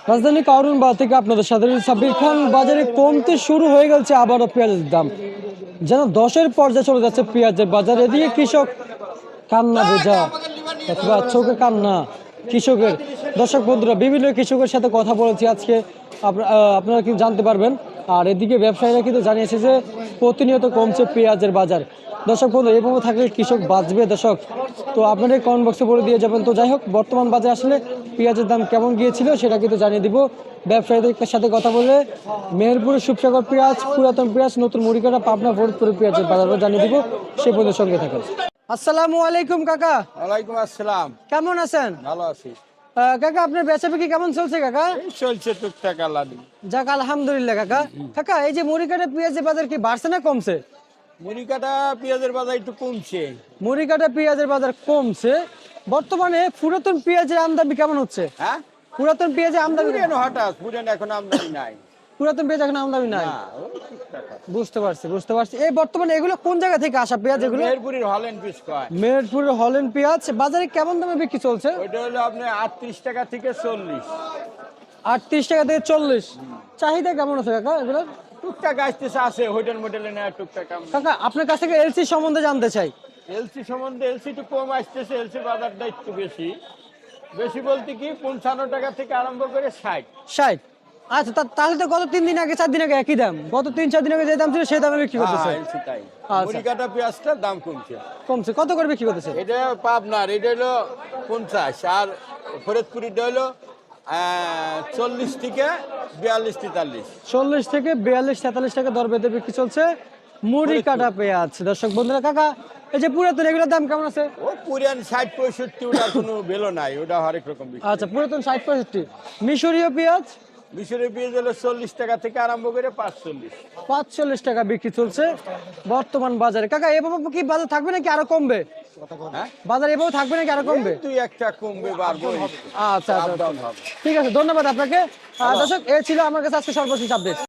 রাজধানী কারওয়ান থেকে আপনাদের সাথে সাব্বির খান। বাজারে কমতে শুরু হয়ে গেছে আবারও পেঁয়াজের দাম, যেন 10-এর পর্যায়ে চলে যাচ্ছে পেঁয়াজের বাজার। এদিকে কৃষক কান্না ভেজা অথবা চোখে কান্না কৃষকের। দর্শক বন্ধুরা, বিভিন্ন কৃষকের সাথে কথা বলেছি আজকে, আপনারা কিন্তু জানতে পারবেন। আর এদিকে ব্যবসায়ীরা কিন্তু জানিয়েছে যে প্রতিনিয়ত কমছে পেঁয়াজের বাজার। দর্শক বন্ধু, এইভাবে থাকলে কৃষক বাঁচবে দর্শক? তো আপনাদের কমেন্ট বক্সে বলে দিয়ে যাবেন। তো যাই হোক, বর্তমান বাজারে আসলে পেঁয়াজের দাম কেমন গিয়েছিল সেটা কিন্তু জানিয়ে দিব। ব্যবসায়ীদের সাথে কথা বলে মেহেরপুরের সুপসাগর পেঁয়াজ, পুরাতন পেঁয়াজ, নতুন মুড়িকাটা, পাবনা, ফরিদপুরের পেঁয়াজের বাজারও জানিয়ে দিব। সে পর্যন্ত সঙ্গে থাকেন। আসসালামু আলাইকুম কাকা। ওয়ালাইকুম আসসালাম। কেমন আছেন? ভালো আছি। কাকা, আপনার বেচাবিক্রি কেমন চলছে কাকা? এই চলছে টুকটাক আল্লাহ দিন। যাক আলহামদুলিল্লাহ। কাকা কাকা, এই যে মুড়িকাটা পেঁয়াজের বাজার কি বাড়ছে না কমছে? মুড়ি কাটা পেঁয়াজের বাজার একটু কমছে। মুড়িকাটা পেঁয়াজের বাজার কমছে। বর্তমানে পুরাতন পেঁয়াজের আমদানি কেমন হচ্ছে? হ্যাঁ, পুরাতন পেঁয়াজের আমদানি, পুরান এখন আমদানি নাই। পুরাতন পেঁয়াজ এখন আমদানি নাই। না, ওই টুকটাক আছে। বুঝতে পারছি। এই বর্তমানে এগুলো কোন জায়গা থেকে আসা পেঁয়াজ এগুলো? মেহেরপুরের হল্যান্ড পিস কয়। মেহেরপুরের হল্যান্ড পেঁয়াজ বাজারে কেমন দামে বিক্রি চলছে? ওইটা হলো আপনার 38 টাকা থেকে 40। 38 টাকা থেকে 40। চাহিদা কেমন আছে কাকা এগুলো? টুকটাক আসতেছে, আছে হোটেল মোটেলে নেয় টুকটাক। কাকা, আপনার কাছ থেকে এলসি সম্বন্ধে জানতে চাই। এলসি সম্বন্ধে, এলসি একটু কম আসতেছে, এলসি বাজারটা একটু বেশি। বেশি বলতে কি 55 টাকা থেকে আরম্ভ করে 60। 60। আচ্ছা, তাহলে তো গত 3 দিন আগে 4 দিন আগে একই দাম। গত 3-4 দিন আগে যে দাম ছিল সেই দামে বিক্রি করতেছে। এলসি তাই। আচ্ছা। মুড়ি কাটা পেঁয়াজটার দাম কমছে। কমছে কত করে বিক্রি করতেছে? এটা পাবনার, এটা হলো 50, আর ফরিদপুরিটা হলো 40 থেকে 42-43। 40 থেকে 42-43 টাকা দর বেঁধে বিক্রি চলছে মুড়ি কাটা পেঁয়াজ। দর্শক বন্ধুরা, কাকা এই যে পুরাতন এগুলোর দাম কেমন আছে? ও পুরান 60-65, ওটা কোনো ভ্যালু নাই, ওটা হরেক রকম বিক্রি। আচ্ছা, পুরাতন 60-65। মিশরীয় পেঁয়াজ? মিশরের পেঁয়াজ হলো 40 টাকা থেকে আরম্ভ করে 45। 45 টাকা বিক্রি চলছে বর্তমান বাজারে। কাকা, এভাবে কি বাজার থাকবে নাকি আরো কমবে? হ্যাঁ, বাজার এভাবে থাকবে নাকি আরো কমবে? তুই একটা কমবে বাড়বো। আচ্ছা, ঠিক আছে, ধন্যবাদ আপনাকে। দর্শক, এ ছিল আমার কাছে আজকে সর্বশেষ আপডেট।